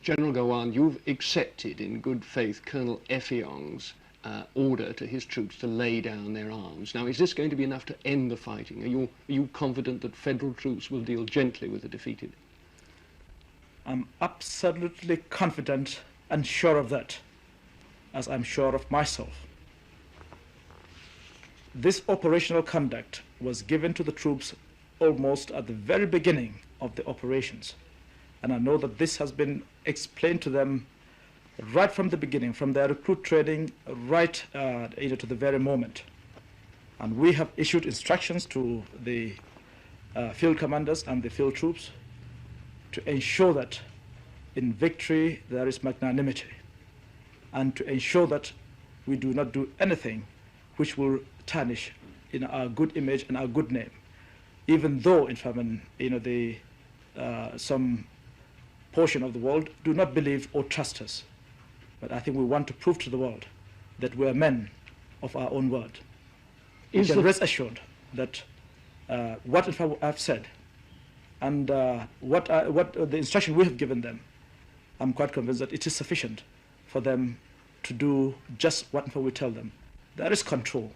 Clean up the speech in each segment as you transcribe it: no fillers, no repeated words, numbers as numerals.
General Gowon, you've accepted in good faith Colonel Effiong's order to his troops to lay down their arms. Now, is this going to be enough to end the fighting? Are you confident that federal troops will deal gently with the defeated? I'm absolutely confident and sure of that, as I'm sure of myself. This operational conduct was given to the troops almost at the very beginning of the operations. And I know that this has been explained to them right from the beginning, from their recruit training right to the very moment. And we have issued instructions to the field commanders and the field troops to ensure that in victory there is magnanimity, and to ensure that we do not do anything which will tarnish our good image and our good name, even though in fact some portion of the world do not believe or trust us. But I think we want to prove to the world that we are men of our own word. You can rest assured that what in fact I've said and what the instruction we have given them, I'm quite convinced that it is sufficient for them to do just what in fact we tell them. There is control,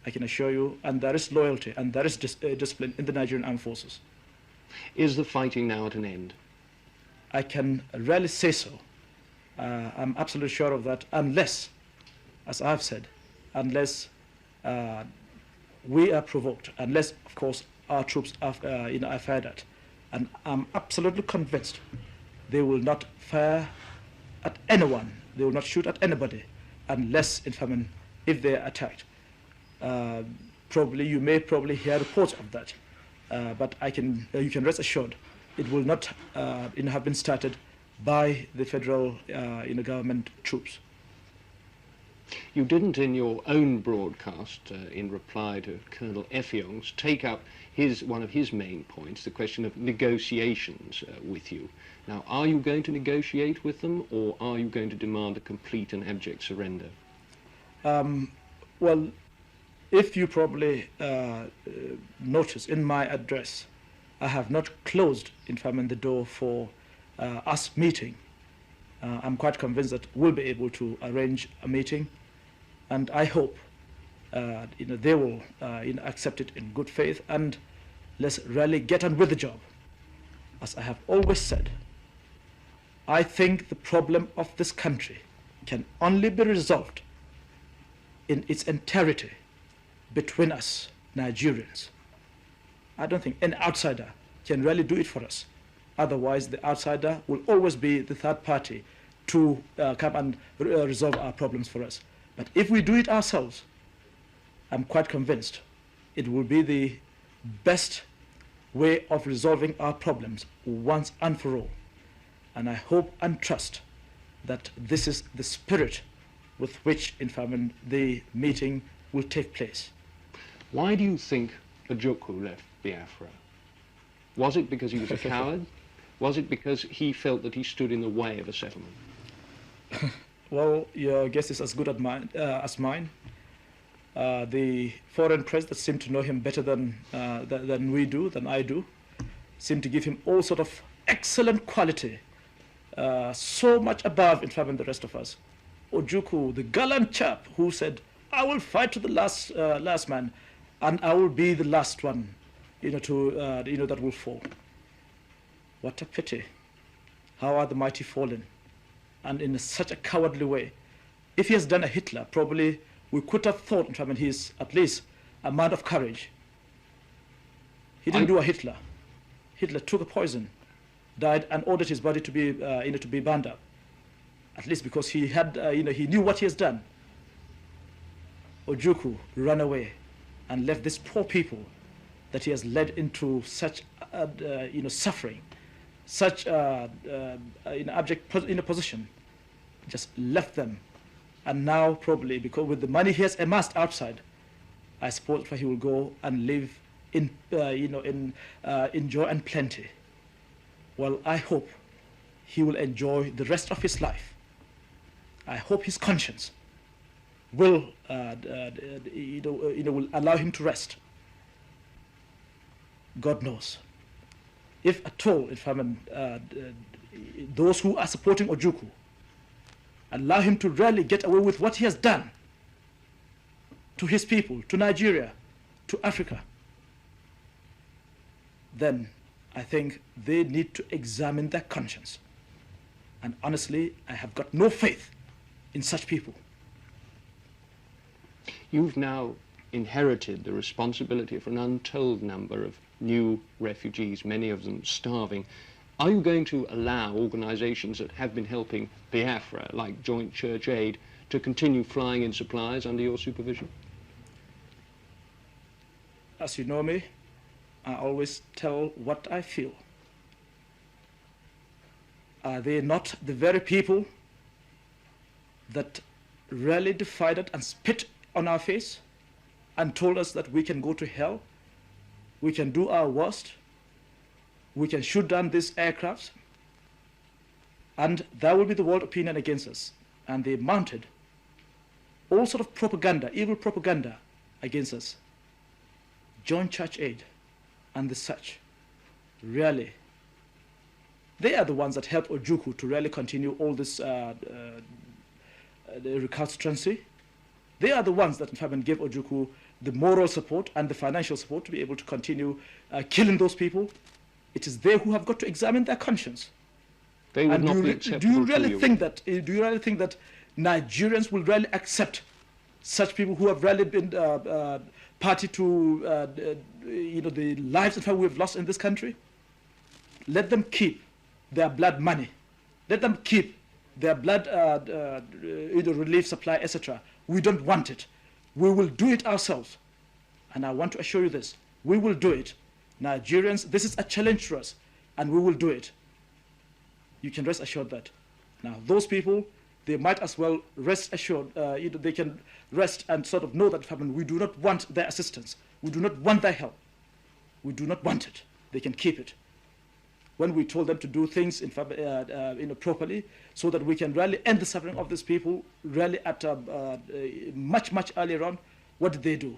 I can assure you, and there is loyalty, and there is discipline in the Nigerian Armed Forces. Is the fighting now at an end? I can rarely say so. I'm absolutely sure of that, unless, as I've said, unless we are provoked, unless, of course, our troops are fired at. And I'm absolutely convinced they will not fire at anyone, they will not shoot at anybody, unless, in fact, if they are attacked. You may hear reports of that, but you can rest assured it will not have been started by the federal government troops. You didn't, in your own broadcast, in reply to Colonel Effiong's, take up one of his main points, the question of negotiations with you. Now, are you going to negotiate with them, or are you going to demand a complete and abject surrender? Well, if you probably notice in my address, I have not closed, in fact, the door for us meeting. I'm quite convinced that we'll be able to arrange a meeting, and I hope they will accept it in good faith, and let's really get on with the job. As I have always said, I think the problem of this country can only be resolved in its entirety between us, Nigerians. I don't think any outsider can really do it for us. Otherwise, the outsider will always be the third party to come and resolve our problems for us. But if we do it ourselves, I'm quite convinced it will be the best way of resolving our problems once and for all. And I hope and trust that this is the spirit with which, in fact, the meeting will take place. Why do you think Ojukwu left Biafra? Was it because he was a coward? Was it because he felt that he stood in the way of a settlement? Well, your guess is as good as mine. The foreign press that seem to know him better than I do, seem to give him all sort of excellent quality, so much above, in fact, than the rest of us. Ojukwu, the gallant chap who said, "I will fight to the last man, and I will be the last one, that will fall." What a pity! How are the mighty fallen, and in such a cowardly way. If he has done a Hitler, probably we could have thought, in fact, he is at least a man of courage. He didn't do a Hitler. Hitler took a poison, died, and ordered his body to be burned up. At least because he had, he knew what he has done. Ojukwu ran away and left these poor people that he has led into such, suffering, such abject position. Just left them, and now probably because with the money he has amassed outside, I suppose he will go and live in, in joy and plenty. Well, I hope he will enjoy the rest of his life. I hope his conscience will, will allow him to rest. God knows. If at all, if those who are supporting Ojukwu, allow him to really get away with what he has done to his people, to Nigeria, to Africa, then I think they need to examine their conscience. And honestly, I have got no faith in such people. You've now inherited the responsibility for an untold number of new refugees, many of them starving. Are you going to allow organisations that have been helping Biafra, like Joint Church Aid, to continue flying in supplies under your supervision? As you know me, I always tell what I feel. Are they not the very people that really defied and spit on our face and told us that we can go to hell, we can do our worst, we can shoot down these aircrafts, and that will be the world opinion against us? And they mounted all sort of propaganda, evil propaganda against us. Joint Church Aid and the such, really, they are the ones that help Ojukwu to really continue all this the recalcitrancy. They are the ones that in fact gave Ojukwu the moral support and the financial support to be able to continue killing those people. It is they who have got to examine their conscience. They would not be acceptable to you. Do you really think that Nigerians will really accept such people who have really been party to the lives that we have lost in this country? Let them keep their blood money. Let them keep their blood relief supply, etc. We don't want it. We will do it ourselves. And I want to assure you this. We will do it. Nigerians, this is a challenge to us, and we will do it. You can rest assured that. Now, those people, they might as well rest assured, they can rest and sort of know that we do not want their assistance. We do not want their help. We do not want it. They can keep it. When we told them to do things properly, so that we can really end the suffering of these people, really at much, much earlier on, what did they do?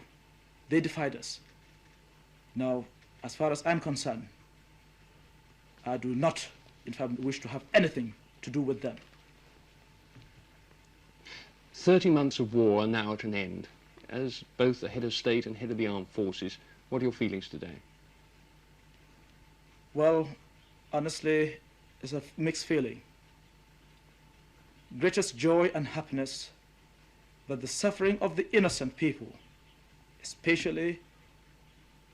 They defied us. Now, as far as I'm concerned, I do not, in fact, wish to have anything to do with them. 30 months of war are now at an end. As both the head of state and head of the armed forces, what are your feelings today? Well, honestly, it's a mixed feeling. Greatest joy and happiness that the suffering of the innocent people, especially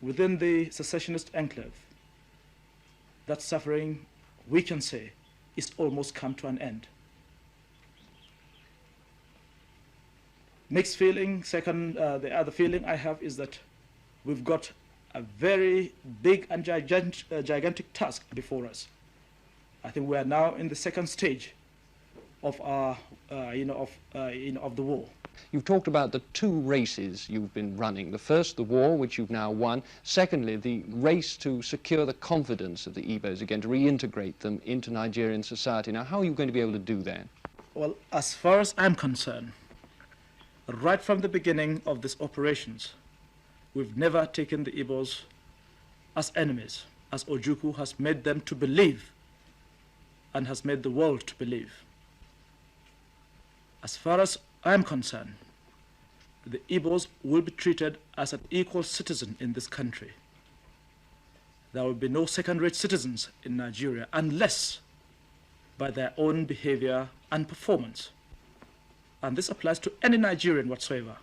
within the secessionist enclave, that suffering, we can say, is almost come to an end. Mixed feeling. Second, the other feeling I have is that we've got a very big and gigantic task before us. I think we are now in the second stage of our, of the war. You've talked about the two races you've been running. The first, the war, which you've now won. Secondly, the race to secure the confidence of the Igbos again, to reintegrate them into Nigerian society. Now, how are you going to be able to do that? Well, as far as I'm concerned, right from the beginning of these operations, we've never taken the Igbos as enemies, as Ojukwu has made them to believe and has made the world to believe. As far as I'm concerned, the Igbos will be treated as an equal citizen in this country. There will be no second-rate citizens in Nigeria unless by their own behavior and performance. And this applies to any Nigerian whatsoever.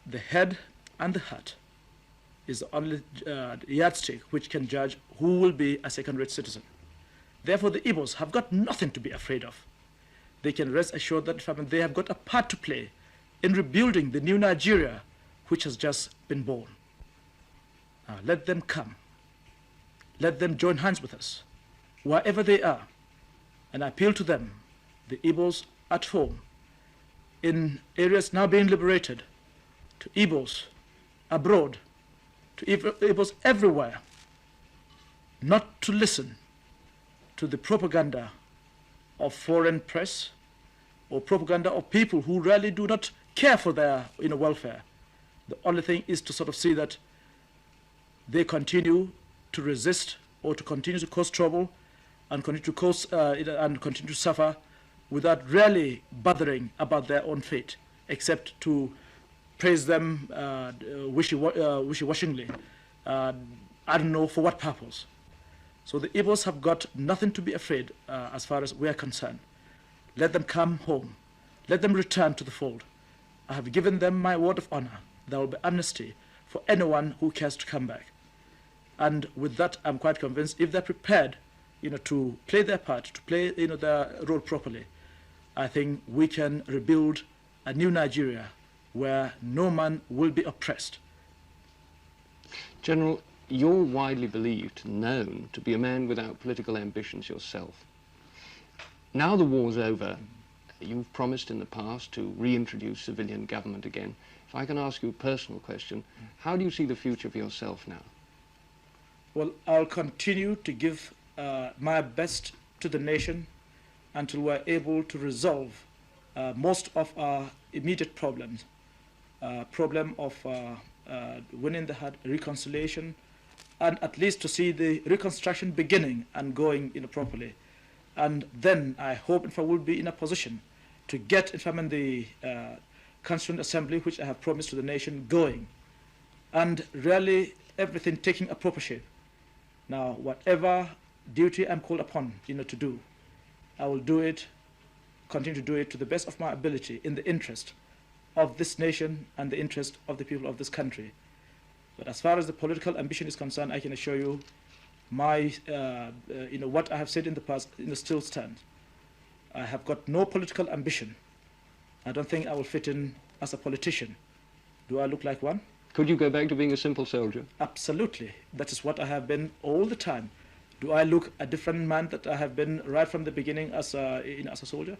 The head and the heart is the only yardstick which can judge who will be a second-rate citizen. Therefore, the Igbos have got nothing to be afraid of. They can rest assured that they have got a part to play in rebuilding the new Nigeria which has just been born. Now, let them come. Let them join hands with us, wherever they are, and appeal to them, the Igbos at home, in areas now being liberated, to Igbos abroad, to Igbos everywhere, not to listen to the propaganda of foreign press or propaganda of people who really do not care for their welfare. The only thing is to sort of see that they continue to resist or to continue to cause trouble and continue to suffer without really bothering about their own fate, except to praise them wishy-washingly. I don't know for what purpose. So the Igbos have got nothing to be afraid as far as we are concerned. Let them come home. Let them return to the fold. I have given them my word of honor. There will be amnesty for anyone who cares to come back. And with that, I'm quite convinced if they're prepared, to play their part, to play, their role properly, I think we can rebuild a new Nigeria where no man will be oppressed. General, you're widely believed, known to be a man without political ambitions yourself. Now the war's over, you've promised in the past to reintroduce civilian government again. If I can ask you a personal question, how do you see the future for yourself now? Well, I'll continue to give my best to the nation until we're able to resolve most of our immediate problems. Problem of winning the heart, reconciliation, and at least to see the reconstruction beginning and going properly. And then I hope if I will be in a position to get the Constituent Assembly, which I have promised to the nation, going, and really everything taking a proper shape. Now, whatever duty I'm called upon, to do, I will do it, continue to do it to the best of my ability in the interest of this nation and the interest of the people of this country. But as far as the political ambition is concerned, I can assure you my, what I have said in the past still stands. I have got no political ambition. I don't think I will fit in as a politician. Do I look like one? Could you go back to being a simple soldier? Absolutely. That is what I have been all the time. Do I look a different man that I have been right from the beginning as a soldier?